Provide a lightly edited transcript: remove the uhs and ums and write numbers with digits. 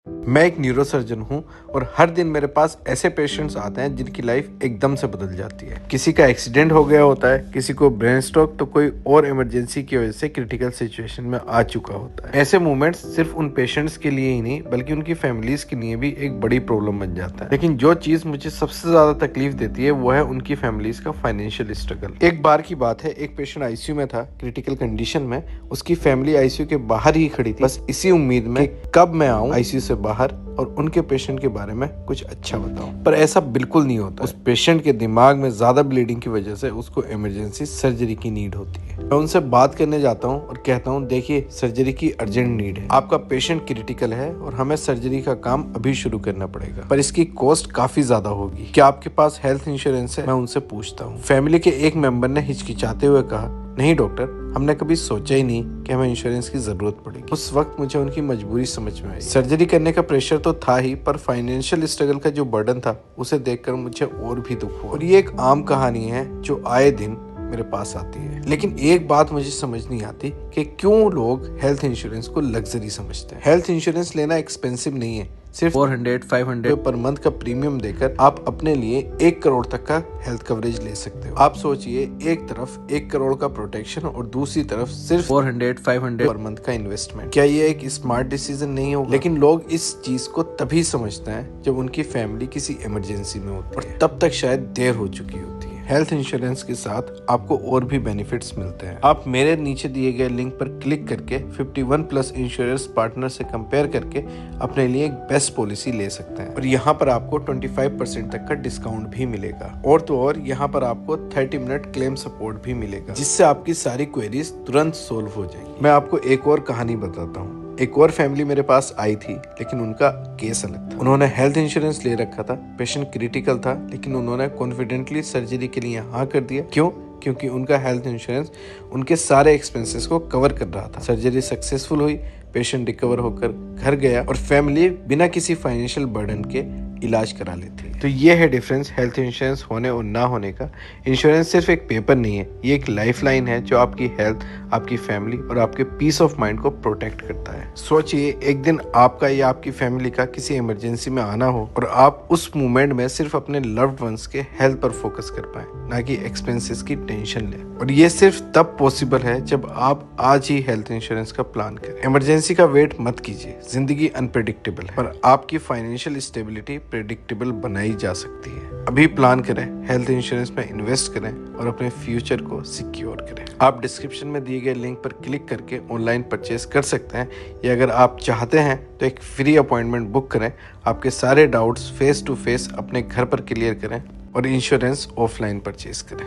मैं एक न्यूरोसर्जन हूं और हर दिन मेरे पास ऐसे पेशेंट्स आते हैं जिनकी लाइफ एकदम से बदल जाती है। किसी का एक्सीडेंट हो गया होता है, किसी को ब्रेन स्ट्रोक, तो कोई और इमरजेंसी की वजह से क्रिटिकल सिचुएशन में आ चुका होता है। ऐसे मोमेंट्स सिर्फ उन पेशेंट्स के लिए ही नहीं बल्कि उनकी फैमिलीज के लिए भी एक बड़ी प्रॉब्लम बन जाता है। लेकिन जो चीज मुझे सबसे ज्यादा तकलीफ देती है वो है उनकी फैमिलीज का फाइनेंशियल स्ट्रगल। एक बार की बात है, एक पेशेंट आईसीयू में था, क्रिटिकल कंडीशन में। उसकी फैमिली आईसीयू के बाहर ही खड़ी थी, बस इसी उम्मीद में कि कब मैं आऊं आईसीयू से बाहर और उनके पेशेंट के बारे में कुछ अच्छा बताऊं। पर ऐसा बिल्कुल नहीं होता। उस पेशेंट के दिमाग में ज्यादा ब्लीडिंग की वजह से उसको इमरजेंसी सर्जरी की नीड होती है। मैं उनसे बात करने जाता हूं और कहता हूं, देखिए सर्जरी की अर्जेंट नीड है, आपका पेशेंट क्रिटिकल है और हमें सर्जरी का काम अभी शुरू करना पड़ेगा, पर इसकी कॉस्ट काफी ज्यादा होगी। क्या आपके पास हेल्थ इंश्योरेंस है? मैं उनसे पूछता हूँ। फैमिली के एक मेंबर ने हिचकिचाते हुए कहा, नहीं डॉक्टर, हमने कभी सोचा ही नहीं कि हमें इंश्योरेंस की जरूरत पड़ेगी। उस वक्त मुझे उनकी मजबूरी समझ में आई। सर्जरी करने का प्रेशर तो था ही, पर फाइनेंशियल स्ट्रगल का जो बर्डन था उसे देखकर मुझे और भी दुख हुआ। और ये एक आम कहानी है जो आए दिन मेरे पास आती है। लेकिन एक बात मुझे समझ नहीं आती कि क्यों लोग हेल्थ इंश्योरेंस को लग्जरी समझते हैं। हेल्थ इंश्योरेंस लेना एक्सपेंसिव नहीं है। सिर्फ 400-500 पर मंथ का प्रीमियम देकर आप अपने लिए 1 करोड़ तक का हेल्थ कवरेज ले सकते हो। आप सोचिए, एक तरफ 1 करोड़ का प्रोटेक्शन और दूसरी तरफ सिर्फ 400-500 पर मंथ का इन्वेस्टमेंट। क्या ये एक स्मार्ट डिसीजन नहीं होगा? लेकिन लोग इस चीज को तभी समझते हैं जब उनकी फैमिली किसी इमरजेंसी में होती है और तब तक शायद देर हो चुकी होती है। हेल्थ इंश्योरेंस के साथ आपको और भी बेनिफिट्स मिलते हैं। आप मेरे नीचे दिए गए लिंक पर क्लिक करके 51+ इंश्योरेंस पार्टनर से कंपेयर करके अपने लिए एक बेस्ट पॉलिसी ले सकते हैं और यहाँ पर आपको 25% तक का डिस्काउंट भी मिलेगा। और तो और यहाँ पर आपको 30 मिनट क्लेम सपोर्ट भी मिलेगा, जिससे आपकी सारी क्वेरीज तुरंत सोल्व हो जाएगी। मैं आपको एक और कहानी बताता हूँ। एक और फैमिली मेरे पास आई थी, लेकिन उनका केस अलग था। उन्होंने हेल्थ इंश्योरेंस ले रखा था, पेशेंट क्रिटिकल था, लेकिन उन्होंने कॉन्फिडेंटली सर्जरी के लिए हाँ कर दिया। क्यों? क्योंकि उनका हेल्थ इंश्योरेंस उनके सारे एक्सपेंसेस को कवर कर रहा था। सर्जरी सक्सेसफुल हुई, पेशेंट रिकवर होकर घर गया और फैमिली बिना किसी फाइनेंशियल बर्डन के इलाज करा लेती है। तो ये है डिफरेंस हेल्थ इंश्योरेंस होने और ना होने का। इंश्योरेंस सिर्फ एक पेपर नहीं है, ये एक लाइफलाइन है जो आपकी हेल्थ, आपकी फैमिली और आपके पीस ऑफ माइंड को प्रोटेक्ट करता है। सोचिए, एक दिन आपका या आपकी फैमिली का किसी इमरजेंसी में आना हो और आप उस मोमेंट में सिर्फ अपने लव्ड वंस के हेल्थ पर फोकस कर पाए, ना कि एक्सपेंसेस की टेंशन ले। और ये सिर्फ तब पॉसिबल है जब आप आज ही हेल्थ इंश्योरेंस का प्लान करें। इमरजेंसी का वेट मत कीजिए, जिंदगी अनप्रेडिक्टेबल है, पर आपकी फाइनेंशियल स्टेबिलिटी प्रेडिक्टेबल बनाई जा सकती है। अभी प्लान करें, हेल्थ इंश्योरेंस में इन्वेस्ट करें और अपने फ्यूचर को सिक्योर करें। आप डिस्क्रिप्शन में दिए गए लिंक पर क्लिक करके ऑनलाइन परचेस कर सकते हैं, या अगर आप चाहते हैं तो एक फ्री अपॉइंटमेंट बुक करें, आपके सारे डाउट्स फेस टू फेस अपने घर पर क्लियर करें और इंश्योरेंस ऑफलाइन परचेस करें।